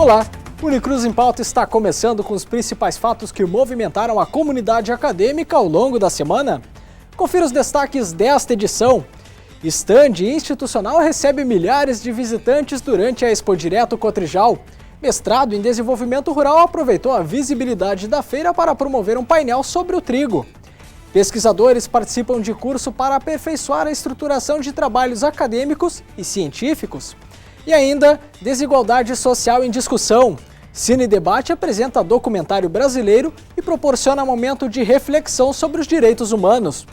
Olá, o Unicruz em Pauta está começando com os principais fatos que movimentaram a comunidade acadêmica ao longo da semana. Confira os destaques desta edição. Estande institucional recebe milhares de visitantes durante a Expo Direto Cotrijal. Mestrado em Desenvolvimento Rural aproveitou a visibilidade da feira para promover um painel sobre o trigo. Pesquisadores participam de curso para aperfeiçoar a estruturação de trabalhos acadêmicos e científicos. E ainda, desigualdade social em discussão. Cine Debate apresenta documentário brasileiro e proporciona momento de reflexão sobre os direitos humanos.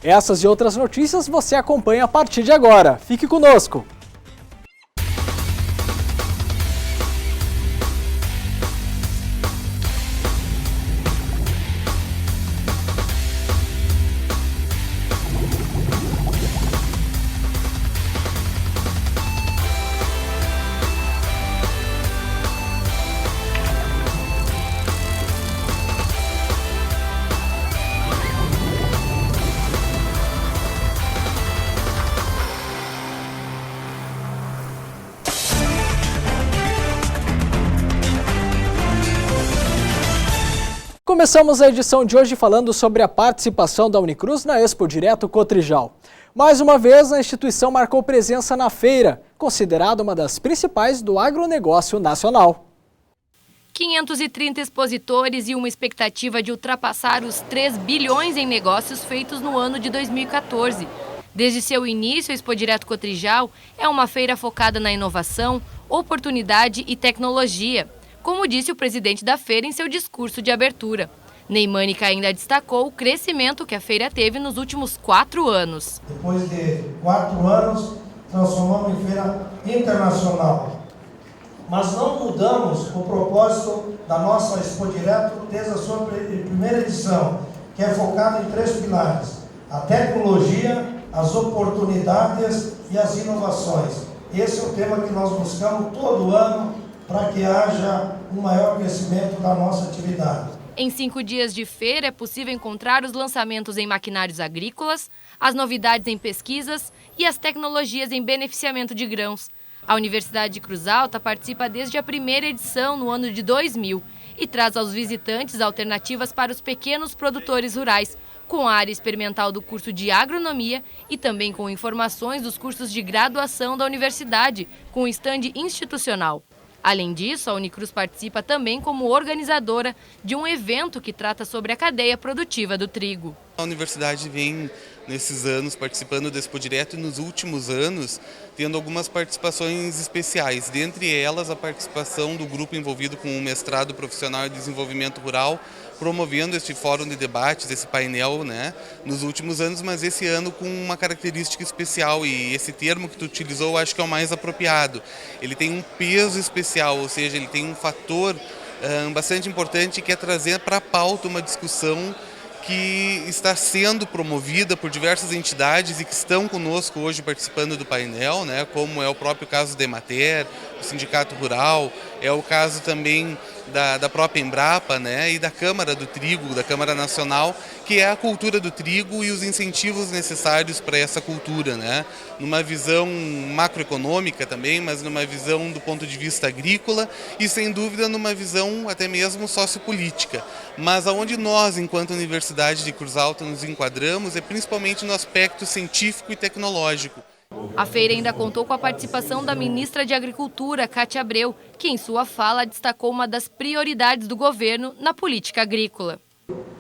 Essas e outras notícias você acompanha a partir de agora. Fique conosco! Começamos a edição de hoje falando sobre a participação da Unicruz na Expo Direto Cotrijal. Mais uma vez, a instituição marcou presença na feira, considerada uma das principais do agronegócio nacional. 530 expositores e uma expectativa de ultrapassar os 3 bilhões em negócios feitos no ano de 2014. Desde seu início, a Expo Direto Cotrijal é uma feira focada na inovação, oportunidade e tecnologia, como disse o presidente da feira em seu discurso de abertura. Neimânica ainda destacou o crescimento que a feira teve nos últimos 4 anos. Depois de 4 anos, transformamos em feira internacional. Mas não mudamos o propósito da nossa Expo Direto desde a sua primeira edição, que é focada em 3 pilares: a tecnologia, as oportunidades e as inovações. Esse é o tema que nós buscamos todo ano, para que haja um maior crescimento da nossa atividade. Em 5 dias de feira é possível encontrar os lançamentos em maquinários agrícolas, as novidades em pesquisas e as tecnologias em beneficiamento de grãos. A Universidade de Cruz Alta participa desde a primeira edição no ano de 2000 e traz aos visitantes alternativas para os pequenos produtores rurais, com a área experimental do curso de agronomia e também com informações dos cursos de graduação da universidade, com estande institucional. Além disso, a Unicruz participa também como organizadora de um evento que trata sobre a cadeia produtiva do trigo. A universidade vem, nesses anos, participando do Expo Direto e nos últimos anos, tendo algumas participações especiais. Dentre elas, a participação do grupo envolvido com o mestrado profissional em desenvolvimento rural, promovendo este fórum de debates, esse painel, nos últimos anos, mas esse ano com uma característica especial, e esse termo que tu utilizou eu acho que é o mais apropriado. Ele tem um peso especial, ou seja, ele tem um fator bastante importante, que é trazer para a pauta uma discussão que está sendo promovida por diversas entidades e que estão conosco hoje participando do painel, como é o próprio caso da Emater, o Sindicato Rural, é o caso também da própria Embrapa, e da Câmara do Trigo, da Câmara Nacional, que é a cultura do trigo e os incentivos necessários para essa cultura, numa visão macroeconômica também, mas numa visão do ponto de vista agrícola e, sem dúvida, numa visão até mesmo sociopolítica. Mas aonde nós, enquanto Universidade de Cruz Alta, nos enquadramos é principalmente no aspecto científico e tecnológico. A feira ainda contou com a participação da ministra de Agricultura, Cátia Abreu, que em sua fala destacou uma das prioridades do governo na política agrícola.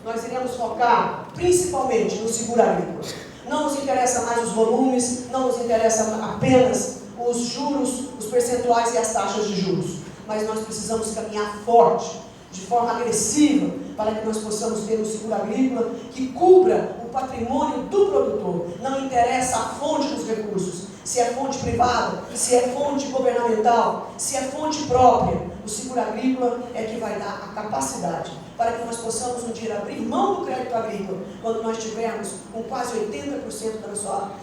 Nós iremos focar principalmente no seguro agrícola. Não nos interessa mais os volumes, não nos interessa apenas os juros, os percentuais e as taxas de juros. Mas nós precisamos caminhar forte, de forma agressiva, para que nós possamos ter um seguro agrícola que cubra o patrimônio do produtor. Não interessa a fonte dos recursos, se é fonte privada, se é fonte governamental, se é fonte própria. O seguro agrícola é que vai dar a capacidade para que nós possamos um dia abrir mão do crédito agrícola, quando nós tivermos com quase 80%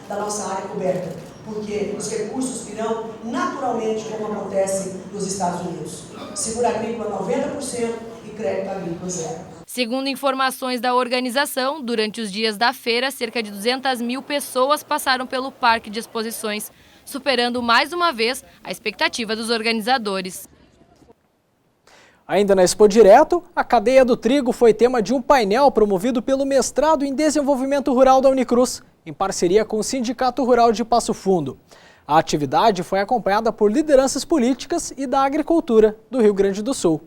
da nossa área coberta, porque os recursos virão naturalmente, como acontece nos Estados Unidos. Seguro agrícola 90% e crédito agrícola 0%. Segundo informações da organização, durante os dias da feira, cerca de 200 mil pessoas passaram pelo Parque de Exposições, superando mais uma vez a expectativa dos organizadores. Ainda na Expo Direto, a cadeia do trigo foi tema de um painel promovido pelo Mestrado em Desenvolvimento Rural da Unicruz, em parceria com o Sindicato Rural de Passo Fundo. A atividade foi acompanhada por lideranças políticas e da agricultura do Rio Grande do Sul.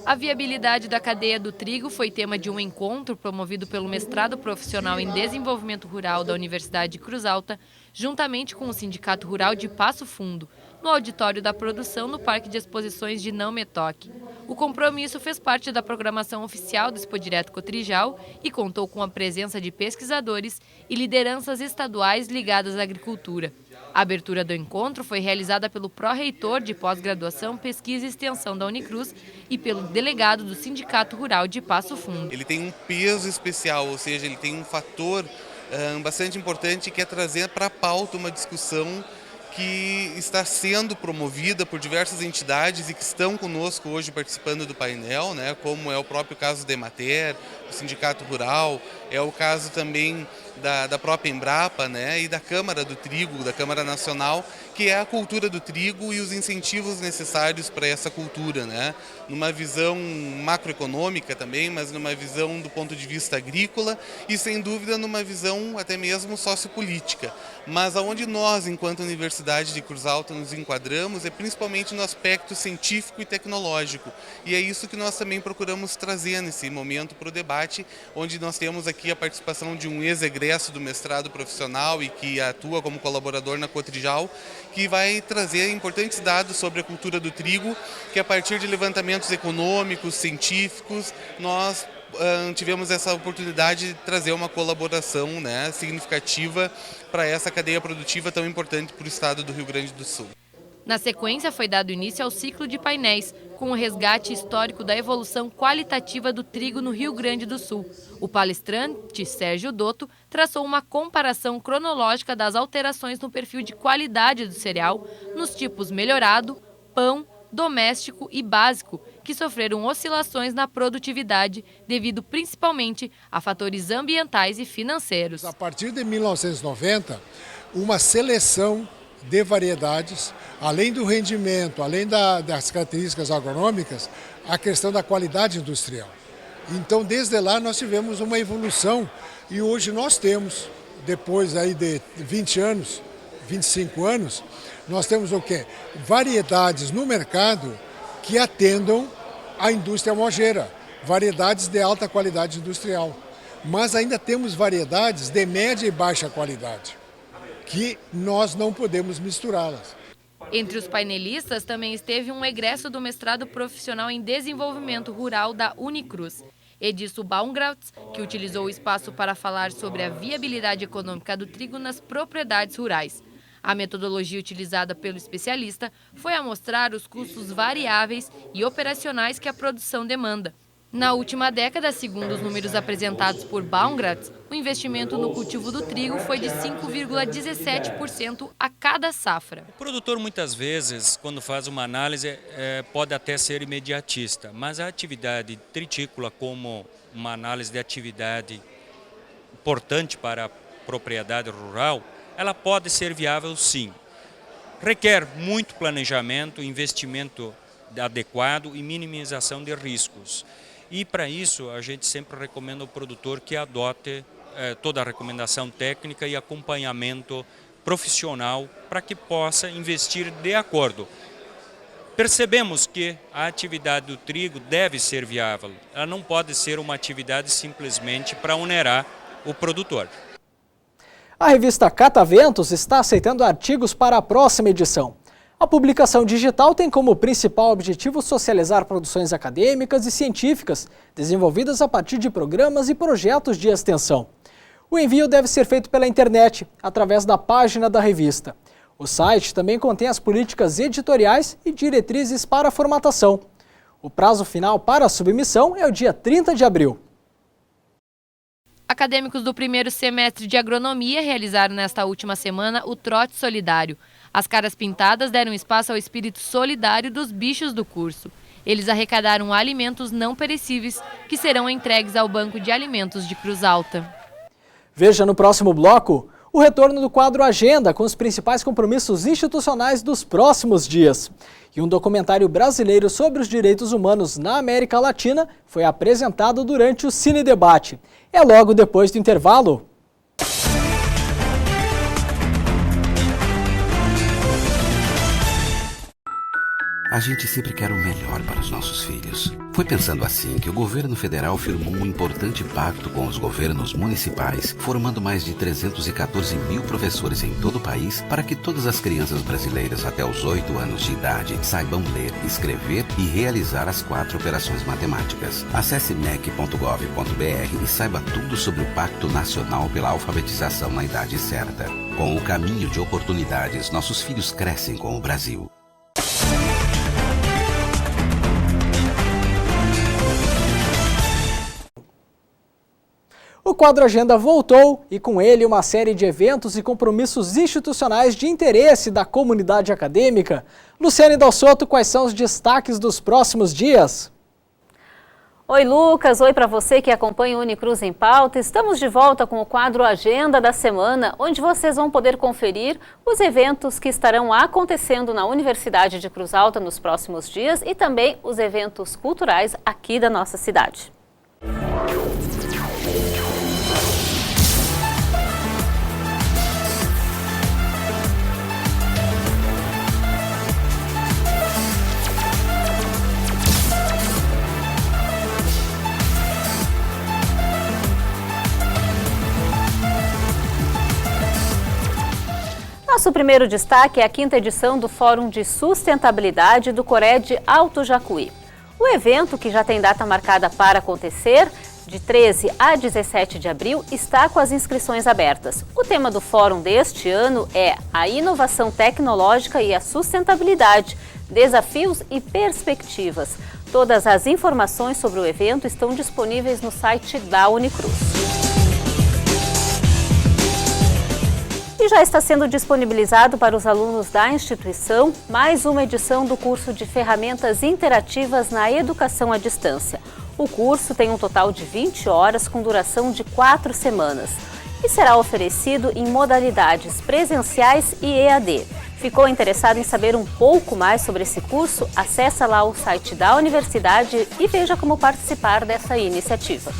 A viabilidade da cadeia do trigo foi tema de um encontro promovido pelo Mestrado Profissional em Desenvolvimento Rural da Universidade de Cruz Alta, juntamente com o Sindicato Rural de Passo Fundo, no auditório da produção no Parque de Exposições de Não Me Toque. O compromisso fez parte da programação oficial do Expo Direto Cotrijal e contou com a presença de pesquisadores e lideranças estaduais ligadas à agricultura. A abertura do encontro foi realizada pelo pró-reitor de pós-graduação, pesquisa e extensão da Unicruz e pelo delegado do Sindicato Rural de Passo Fundo. Ele tem um peso especial, ou seja, ele tem um fator bastante importante que é trazer para a pauta uma discussão que está sendo promovida por diversas entidades e que estão conosco hoje participando do painel, né, como é o próprio caso da Emater, do Sindicato Rural, é o caso também da própria Embrapa, né, e da Câmara do Trigo, da Câmara Nacional, que é a cultura do trigo e os incentivos necessários para essa cultura, né, numa visão macroeconômica também, mas numa visão do ponto de vista agrícola e, sem dúvida, numa visão até mesmo sociopolítica. Mas aonde nós, enquanto Universidade de Cruz Alta, nos enquadramos é principalmente no aspecto científico e tecnológico. E é isso que nós também procuramos trazer nesse momento para o debate, onde nós temos aqui a participação de um ex-egresso do mestrado profissional e que atua como colaborador na Cotrijal, que vai trazer importantes dados sobre a cultura do trigo, que a partir de levantamentos econômicos, científicos, nós tivemos essa oportunidade de trazer uma colaboração, né, significativa para essa cadeia produtiva tão importante para o estado do Rio Grande do Sul. Na sequência, foi dado início ao ciclo de painéis, com o resgate histórico da evolução qualitativa do trigo no Rio Grande do Sul. O palestrante, Sérgio Dotto, traçou uma comparação cronológica das alterações no perfil de qualidade do cereal nos tipos melhorado, pão, doméstico e básico, que sofreram oscilações na produtividade devido principalmente a fatores ambientais e financeiros. A partir de 1990, uma seleção de variedades, além do rendimento, além das características agronômicas, a questão da qualidade industrial. Então, desde lá, nós tivemos uma evolução e hoje nós temos, depois aí de 20 anos, 25 anos, nós temos o quê? Variedades no mercado que atendam à indústria almogeira, variedades de alta qualidade industrial. Mas ainda temos variedades de média e baixa qualidade, que nós não podemos misturá-las. Entre os painelistas também esteve um egresso do mestrado profissional em desenvolvimento rural da Unicruz, Edilson Baumgartz, que utilizou o espaço para falar sobre a viabilidade econômica do trigo nas propriedades rurais. A metodologia utilizada pelo especialista foi a mostrar os custos variáveis e operacionais que a produção demanda. Na última década, segundo os números apresentados por Baumgartz, o investimento no cultivo do trigo foi de 5,17% a cada safra. O produtor, muitas vezes, quando faz uma análise, pode até ser imediatista, mas a atividade tritícola, como uma análise de atividade importante para a propriedade rural, ela pode ser viável, sim. Requer muito planejamento, investimento adequado e minimização de riscos. E para isso a gente sempre recomenda ao produtor que adote toda a recomendação técnica e acompanhamento profissional para que possa investir de acordo. Percebemos que a atividade do trigo deve ser viável, ela não pode ser uma atividade simplesmente para onerar o produtor. A revista Cataventos está aceitando artigos para a próxima edição. A publicação digital tem como principal objetivo socializar produções acadêmicas e científicas desenvolvidas a partir de programas e projetos de extensão. O envio deve ser feito pela internet, através da página da revista. O site também contém as políticas editoriais e diretrizes para a formatação. O prazo final para a submissão é o dia 30 de abril. Acadêmicos do primeiro semestre de agronomia realizaram nesta última semana o trote solidário. As caras pintadas deram espaço ao espírito solidário dos bichos do curso. Eles arrecadaram alimentos não perecíveis que serão entregues ao Banco de Alimentos de Cruz Alta. Veja no próximo bloco, o retorno do quadro Agenda com os principais compromissos institucionais dos próximos dias. E um documentário brasileiro sobre os direitos humanos na América Latina foi apresentado durante o Cine Debate. É logo depois do intervalo. A gente sempre quer o melhor para os nossos filhos. Foi pensando assim que o governo federal firmou um importante pacto com os governos municipais, formando mais de 314 mil professores em todo o país para que todas as crianças brasileiras até os 8 anos de idade saibam ler, escrever e realizar as 4 operações matemáticas. Acesse mec.gov.br e saiba tudo sobre o Pacto Nacional pela Alfabetização na Idade Certa. Com o caminho de oportunidades, nossos filhos crescem com o Brasil. O quadro Agenda voltou e com ele uma série de eventos e compromissos institucionais de interesse da comunidade acadêmica. Luciane Dal Sotto, quais são os destaques dos próximos dias? Oi Lucas, oi para você que acompanha o Unicruz em Pauta. Estamos de volta com o quadro Agenda da Semana, onde vocês vão poder conferir os eventos que estarão acontecendo na Universidade de Cruz Alta nos próximos dias e também os eventos culturais aqui da nossa cidade. Nosso primeiro destaque é a 5ª edição do Fórum de Sustentabilidade do Cored Alto Jacuí. O evento, que já tem data marcada para acontecer, de 13 a 17 de abril, está com as inscrições abertas. O tema do fórum deste ano é a inovação tecnológica e a sustentabilidade, desafios e perspectivas. Todas as informações sobre o evento estão disponíveis no site da Unicruz. E já está sendo disponibilizado para os alunos da instituição mais uma edição do curso de Ferramentas Interativas na Educação à Distância. O curso tem um total de 20 horas com duração de 4 semanas e será oferecido em modalidades presenciais e EAD. Ficou interessado em saber um pouco mais sobre esse curso? Acesse lá o site da universidade e veja como participar dessa iniciativa.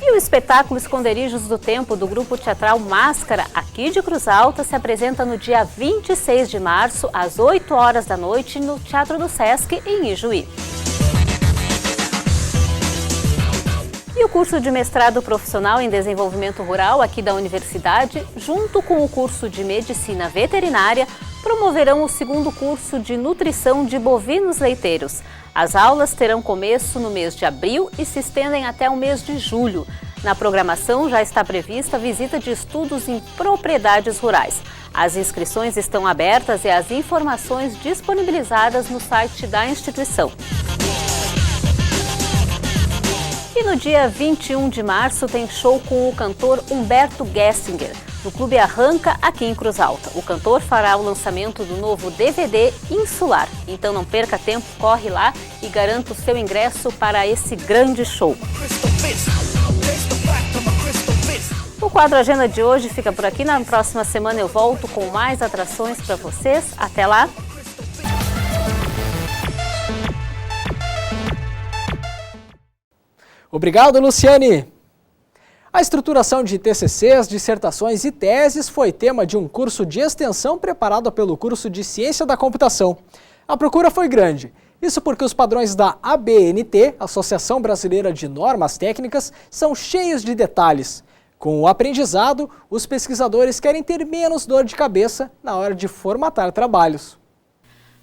E o espetáculo Esconderijos do Tempo do grupo teatral Máscara, aqui de Cruz Alta, se apresenta no dia 26 de março, às 8 horas da noite, no Teatro do Sesc, em Ijuí. E o curso de mestrado profissional em desenvolvimento rural aqui da universidade, junto com o curso de medicina veterinária, promoverão o 2º curso de nutrição de bovinos leiteiros. As aulas terão começo no mês de abril e se estendem até o mês de julho. Na programação já está prevista a visita de estudos em propriedades rurais. As inscrições estão abertas e as informações disponibilizadas no site da instituição. E no dia 21 de março tem show com o cantor Humberto Gessinger, no Clube Arranca, aqui em Cruz Alta. O cantor fará o lançamento do novo DVD Insular. Então não perca tempo, corre lá e garanta o seu ingresso para esse grande show. O quadro Agenda de hoje fica por aqui. Na próxima semana eu volto com mais atrações para vocês. Até lá! Obrigado, Luciane! A estruturação de TCCs, dissertações e teses foi tema de um curso de extensão preparado pelo curso de Ciência da Computação. A procura foi grande, isso porque os padrões da ABNT, Associação Brasileira de Normas Técnicas, são cheios de detalhes. Com o aprendizado, os pesquisadores querem ter menos dor de cabeça na hora de formatar trabalhos.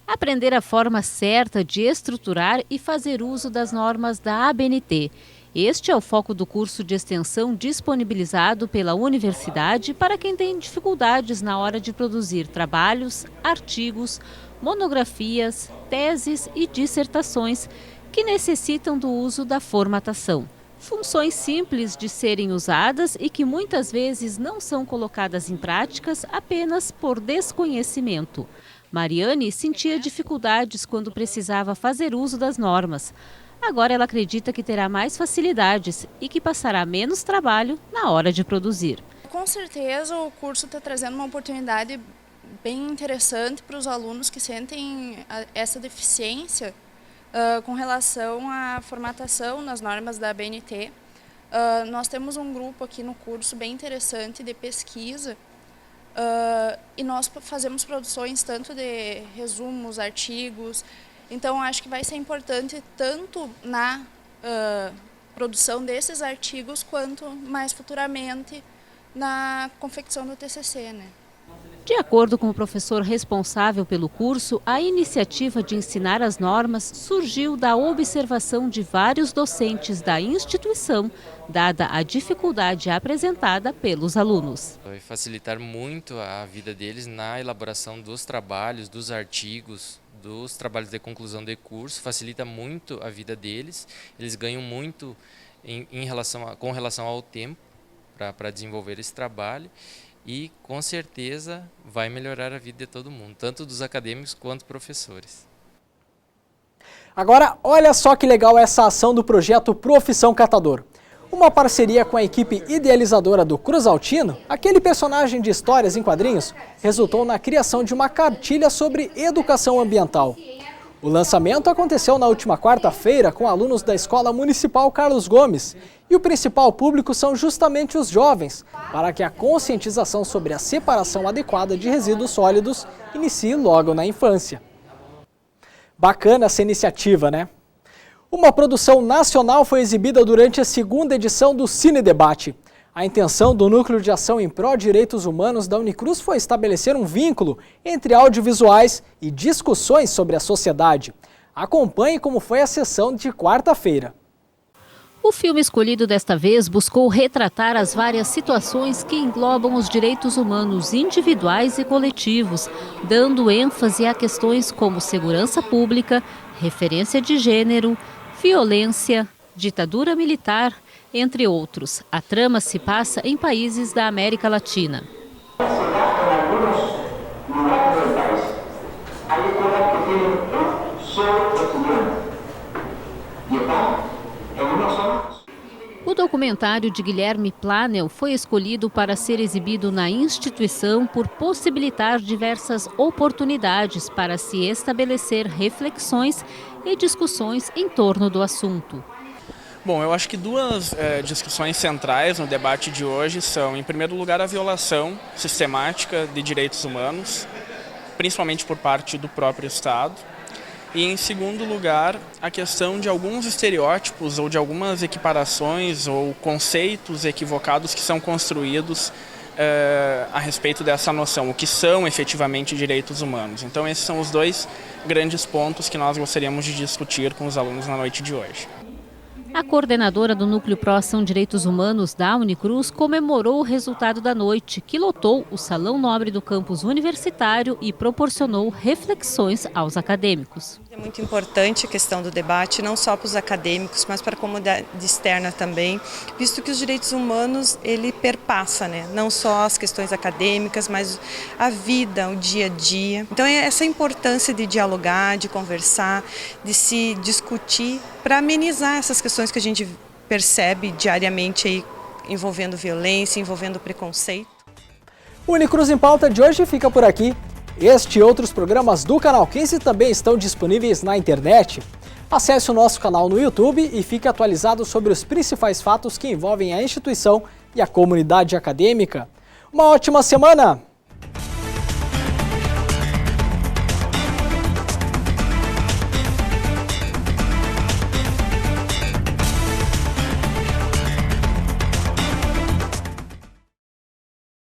Aprender a forma certa de estruturar e fazer uso das normas da ABNT. Este é o foco do curso de extensão disponibilizado pela universidade para quem tem dificuldades na hora de produzir trabalhos, artigos, monografias, teses e dissertações que necessitam do uso da formatação. Funções simples de serem usadas e que muitas vezes não são colocadas em práticas apenas por desconhecimento. Mariane sentia dificuldades quando precisava fazer uso das normas. Agora ela acredita que terá mais facilidades e que passará menos trabalho na hora de produzir. Com certeza o curso está trazendo uma oportunidade bem interessante para os alunos que sentem essa deficiência com relação à formatação nas normas da ABNT. Nós temos um grupo aqui no curso bem interessante de pesquisa e nós fazemos produções tanto de resumos, artigos. Então acho que vai ser importante tanto na produção desses artigos quanto mais futuramente na confecção do TCC, né? De acordo com o professor responsável pelo curso, a iniciativa de ensinar as normas surgiu da observação de vários docentes da instituição, dada a dificuldade apresentada pelos alunos. Vai facilitar muito a vida deles na elaboração dos trabalhos, dos artigos, dos trabalhos de conclusão de curso, facilita muito a vida deles, eles ganham muito com relação ao tempo para desenvolver esse trabalho. E, com certeza, vai melhorar a vida de todo mundo, tanto dos acadêmicos quanto professores. Agora, olha só que legal essa ação do projeto Profissão Catador. Uma parceria com a equipe idealizadora do Cruzaltino, aquele personagem de histórias em quadrinhos, resultou na criação de uma cartilha sobre educação ambiental. O lançamento aconteceu na última quarta-feira com alunos da Escola Municipal Carlos Gomes. E o principal público são justamente os jovens, para que a conscientização sobre a separação adequada de resíduos sólidos inicie logo na infância. Bacana essa iniciativa, né? Uma produção nacional foi exibida durante a segunda edição do Cine Debate. A intenção do Núcleo de Ação em Pró-Direitos Humanos da Unicruz foi estabelecer um vínculo entre audiovisuais e discussões sobre a sociedade. Acompanhe como foi a sessão de quarta-feira. O filme escolhido desta vez buscou retratar as várias situações que englobam os direitos humanos individuais e coletivos, dando ênfase a questões como segurança pública, referência de gênero, violência, ditadura militar, entre outros. A trama se passa em países da América Latina. O documentário de Guilherme Planel foi escolhido para ser exibido na instituição por possibilitar diversas oportunidades para se estabelecer reflexões e discussões em torno do assunto. Bom, eu acho que duas discussões centrais no debate de hoje são, em primeiro lugar, a violação sistemática de direitos humanos, principalmente por parte do próprio Estado. E, em segundo lugar, a questão de alguns estereótipos ou de algumas equiparações ou conceitos equivocados que são construídos a respeito dessa noção, o que são efetivamente direitos humanos. Então, esses são os dois grandes pontos que nós gostaríamos de discutir com os alunos na noite de hoje. A coordenadora do Núcleo Pró Ação Direitos Humanos da Unicruz comemorou o resultado da noite, que lotou o Salão Nobre do campus universitário e proporcionou reflexões aos acadêmicos. É muito importante a questão do debate, não só para os acadêmicos, mas para a comunidade externa também, visto que os direitos humanos, ele perpassa, né? Não só as questões acadêmicas, mas a vida, o dia a dia. Então é essa importância de dialogar, de conversar, de se discutir, para amenizar essas questões que a gente percebe diariamente aí, envolvendo violência, envolvendo preconceito. O Unicruz em Pauta de hoje fica por aqui. Este e outros programas do Canal 15 também estão disponíveis na internet. Acesse o nosso canal no YouTube e fique atualizado sobre os principais fatos que envolvem a instituição e a comunidade acadêmica. Uma ótima semana!